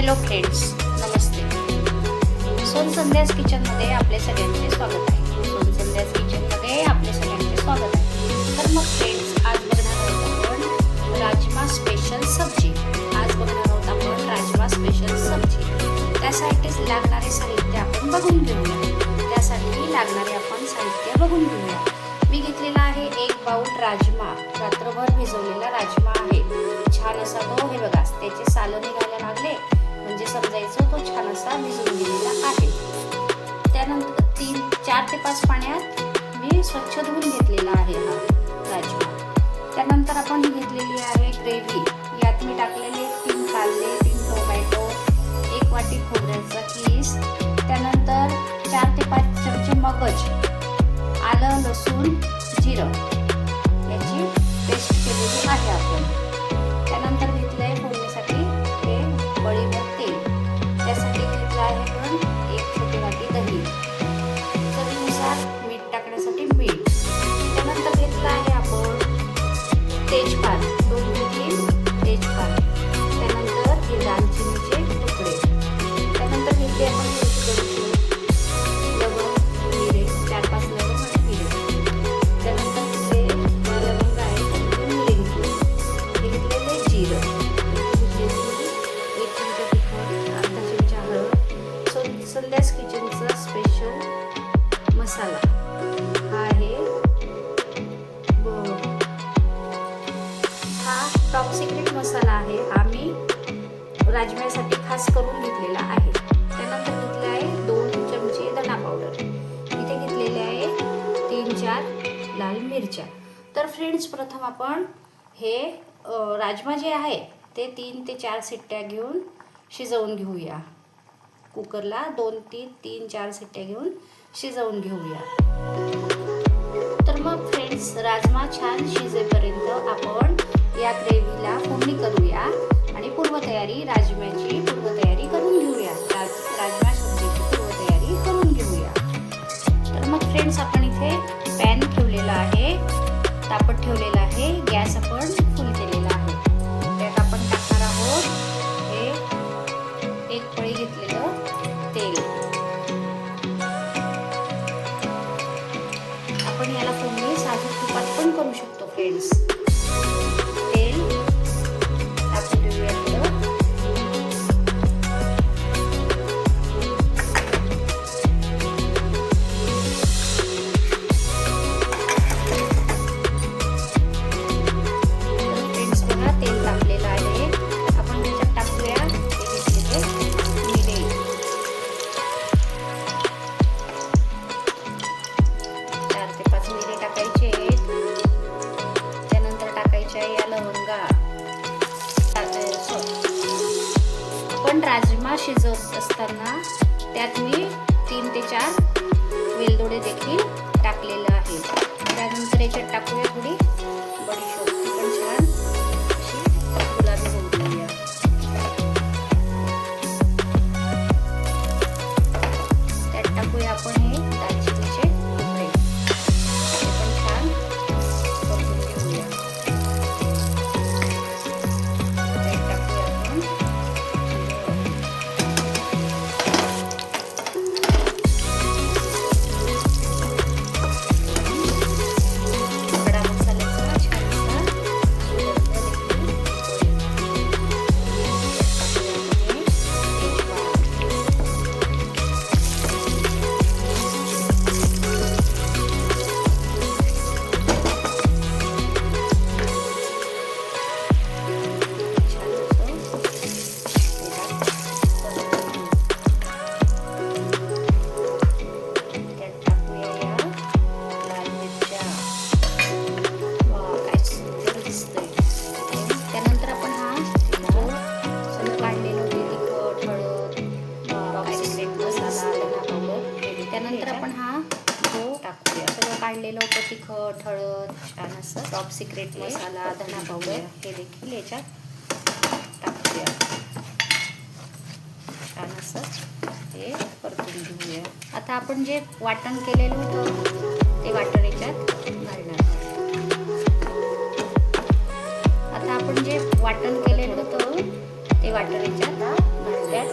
Hello friends, नमस्ते. सोन संध्यास किचनमध्ये आपले सगळ्यांचे स्वागत आहे. सोन संध्यास किचनमध्ये आपले सगळ्यांचे स्वागत आहे. तर मग फ्रेंड्स, आज बघणार आहोत आपण राजमा स्पेशल सब्जी. त्यासाठी लागणारे साहित्य आपण बघून घेऊया. मी घेतलेला आहे 1 बाउल राजमा. रात्रभर भिजवलेला राजमा आहे. छान असा तो, हे बघा, त्याचे सालं निघायला लागले म्हणजे समजायचं तो छान असा भिजवून गेलेला आहे. त्यानंतर 4 ते 5 पाण्यात मी स्वच्छ धुवून घेतलेला आहे हा राजमा. त्यानंतर आपण घेतलेली आहे ग्रेव्ही. यात मी टाकलेले 3 कांदे, 3 टोमॅटो, 1 वाटी खोबऱ्याचा कीस, त्यानंतर 4 ते 5 चमचे मगज, आलं, लसूण, जिरं याची पेस्ट केलेली आहे आपण. त्यानंतर घेतलंय फोडणीसाठी हे बळीभर तेल. त्यासाठी घेतलं आहे आपण 1 छोटी वाटी दही, चवीनुसार मीठ टाकण्यासाठी मीठ. त्यानंतर घेतलं आहे आपण तेजपान, 2 ते 3 तेजपान. त्यानंतर हे दालचिनीचे तुकडे. त्यानंतर घेतले आपण लवंग, मिरे, 4-5 लवंग आणि मिरे. त्यानंतर घेतले लवंग आहे, मिरे घेतले. हे घेतलेले जिरं, 1 चमचा तिखट, अर्धा चमचा हळद. संध्यास किचनचा स्पेशल मसाला हा आहे. हा टॉप सिक्रेट मसाला आहे. हा मी राजम्यासाठी खास करून घेतलेला आहे. त्यानंतर घेतले आहे 2 चमचे धना पावडर. इथे घेतलेले आहे 3-4 लाल मिरच्या. तर फ्रेंड्स, प्रथम आपण हे राजमा जे आहे ते 3 ते 4 शिट्ट्या घेऊन शिजवून घेऊया. कुकरला 2 ते 3-4 शिट्ट्या घेऊन शिजवून घेऊया. तर मग फ्रेंड्स, राजमा छान शिजेपर्यंत आपण या ग्रेव्हीला फोडणी करूया आणि राजम्याची पूर्वतयारी करून घेऊया. राजमा सब्जीची पूर्वतयारी करून घेऊया. तर मग फ्रेंड्स, आपण इथे पॅन ठेवलेला आहे, तापत ठेवलेला आहे. गॅस आपण फुल केलेला आहे. त्यात आपण टाकणार आहोत हे 1 पळी घेतलेलं तेल. आपण याला फोडणी साजूक तुपात पण करू शकतो फ्रेंड्स. तेल टाकून देऊया. फ्रेंड्स, बघा, तेल टाकलेलं आहे. आपण त्याच्यात टाकूया हे घेतलेले मिरे. चार ते 5 मिरे टाकायचे. त्यानंतर टाकायच्या या लवंगा. आपण राजमा शिजवत असताना त्यात मी 3 ते 4 वेलदोडे देखील टाकलेलं आहे. त्यानंतर याच्यात टाकूया थोडी बडीशोप. ती पण छान अशी गुलाबी होऊन घेऊया. त्यात टाकूया आपण हे दालचिनीचे तुकडे. ते पण छान परतून घेऊया. त्यात टाकूया आपण खडा मसाल्याचा छानसा सुगंध त्यानंतर आपण हा जो टाकूया, सगळं काढलेलं होतं तिखट, हळद, छान असं टॉप सिक्रेट मसाला, धना पावडर हे देखील याच्यात टाकूया. छान असं हे परतून घेऊया. आता आपण जे वाटण केलेलं होतं ते वाटण याच्यात घालणार. आता आपण जे वाटण केलेलं होतं ते वाटण याच्यात घालूया.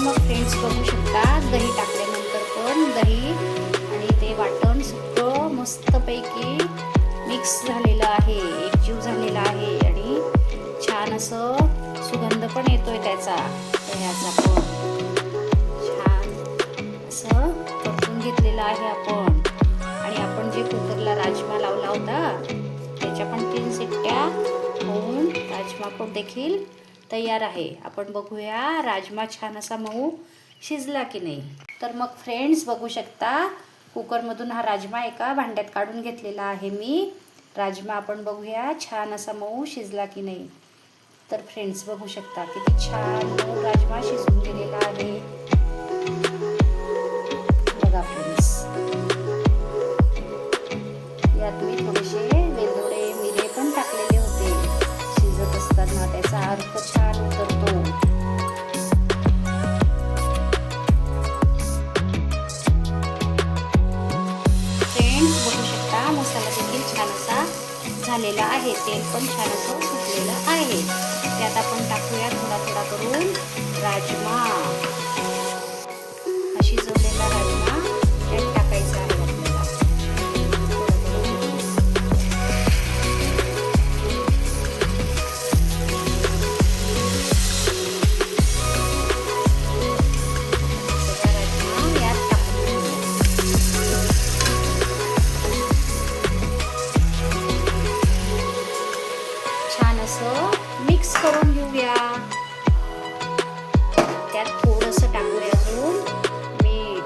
मग फ्रेंड्स बघू शकता दही टाकल्यानंतर पण दही आणि ते वाटण सगळं मस्तपैकी मिक्स झालेलं आहे, एकजीव झालेला आहे आणि छान असं सुगंध पण येतोय त्याचा दह्याचा पण. छान असं परतून घेतलेलं आहे आपण. आणि आपण जे कुकरला राजमा लावला होता त्याच्या पण 3 शिट्ट्या होऊन राजमा पण देखील तयार आहे. आपण बघूया राजमा छान असा मऊ शिजला की नाही. तर मग फ्रेंड्स बघू शकता कुकरमधून हा राजमा एका भांड्यात काढून घेतलेला आहे मी. राजमा आपण बघूया छान असा मऊ शिजला की नाही. तर फ्रेंड्स बघू शकता किती छान मऊ राजमा शिजून गेलेला आहे. बघा फ्रेंड्स, यात मी थोडेसे वेलदोडे मिरे पण टाकलेले होते शिजत असताना, त्याचा अर्क छान उतरतो. फ्रेंड्स बघू शकता मसाला देखील छान असा झालेला आहे, तेल पण छान असं सुटलेलं आहे. त्यात आपण टाकूया थोडा थोडा करून राजमा. शिजवलेला राजमा त्यात टाकायचा आहे आपल्याला. छान असं मिक्स करून घेऊया. त्यात थोडंसं टाकूया अजून मीठ.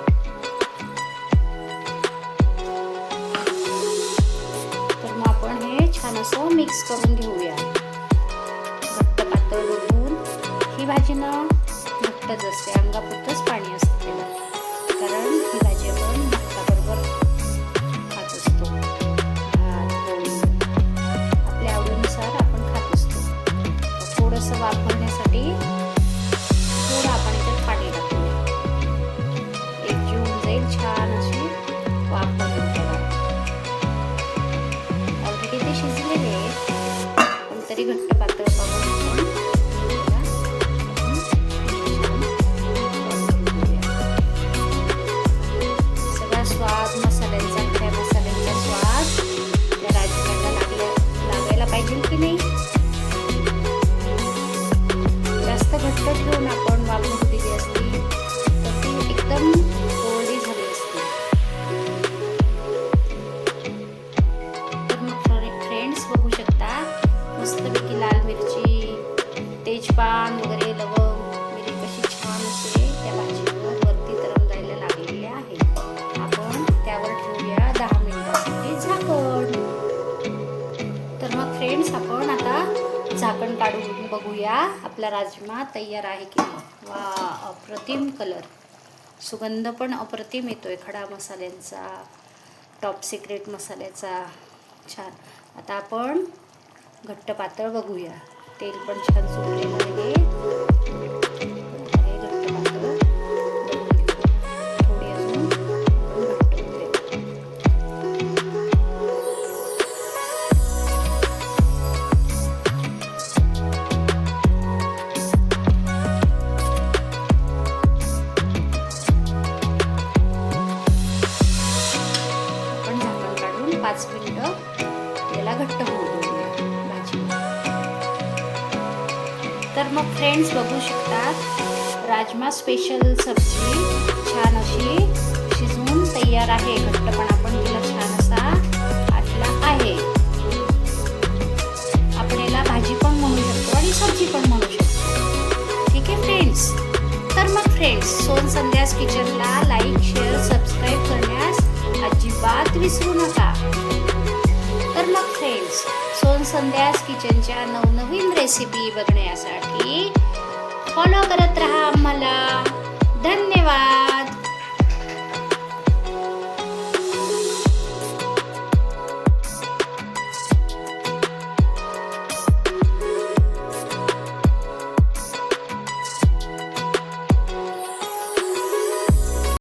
तर मग आपण हे छान असं मिक्स करून घेऊया. घट्ट पातळ बघून ही भाजी ना घट्टच असते, अंगापुरतंच पाणी असतं त्याला, कारण ही भाजी आपण भाताबरोबर खात असतो. आपल्या आवडीनुसार आपण खात असतो. थोडंसं वापरण्यासाठी थोडं आपण याच्यात पाणी टाकूया, एकजीव होऊन जाईल छान अशी वाफ बनवून त्याला. ऑलरेडी ते शिजलेले आहेत पण तरी घट्ट पातळ पाहून सगळा स्वाद मसाल्यांचा, खड्या मसाल्यांचा स्वाद त्या राजम्याला लागायला पाहिजे की नाही. जास्त घट्ट ठेवून आपण वापरून दिली असती तर ती एकदम कोरडी झाली असती. तर मग फ्रेंड्स बघू शकता मस्तपैकी लाल मिरची, तेजपान वगैरे, लवंग, मिरी कशी छान असे त्या भाजीवर वरती तरंगायला लागलेले आहे. आपण त्यावर ठेवूया 10 मिनिटांसाठी झाकण. तर मग फ्रेंड्स आपण आता झाकण काढून बघूया आपला राजमा तयार आहे की नाही. वा, अप्रतिम कलर, सुगंध पण अप्रतिम येतोय खडा मसाल्यांचा, टॉप सिक्रेट मसाल्याचा. छान. आता आपण घट्ट पातळ बघूया. तेल पण छान सुटलेलं आहे. घट्ट पातळ थोडी अजून घट्ट होते. आपण झाकण काढून 5 मिनिटं याला घट्ट होऊ देऊया भाजी. तर मग फ्रेंड्स बघू शकतात राजमा स्पेशल सब्जी छान अशी शिजवून तयार आहे. घट्टपणा पण तिला छान असा आटला आहे. आपण याला भाजी पण म्हणू शकतो आणि सब्जी पण म्हणू शकतो. ठीक आहे फ्रेंड्स. तर मग फ्रेंड्स सोन संध्यास किचनला लाईक, शेअर, सबस्क्राईब करण्यास अजिबात विसरू नका. तर मग फ्रेंड्स सोन संध्यास किचनच्या नवनवीन रेसिपी बघण्यासाठी फॉलो करत राहा आम्हाला. धन्यवाद.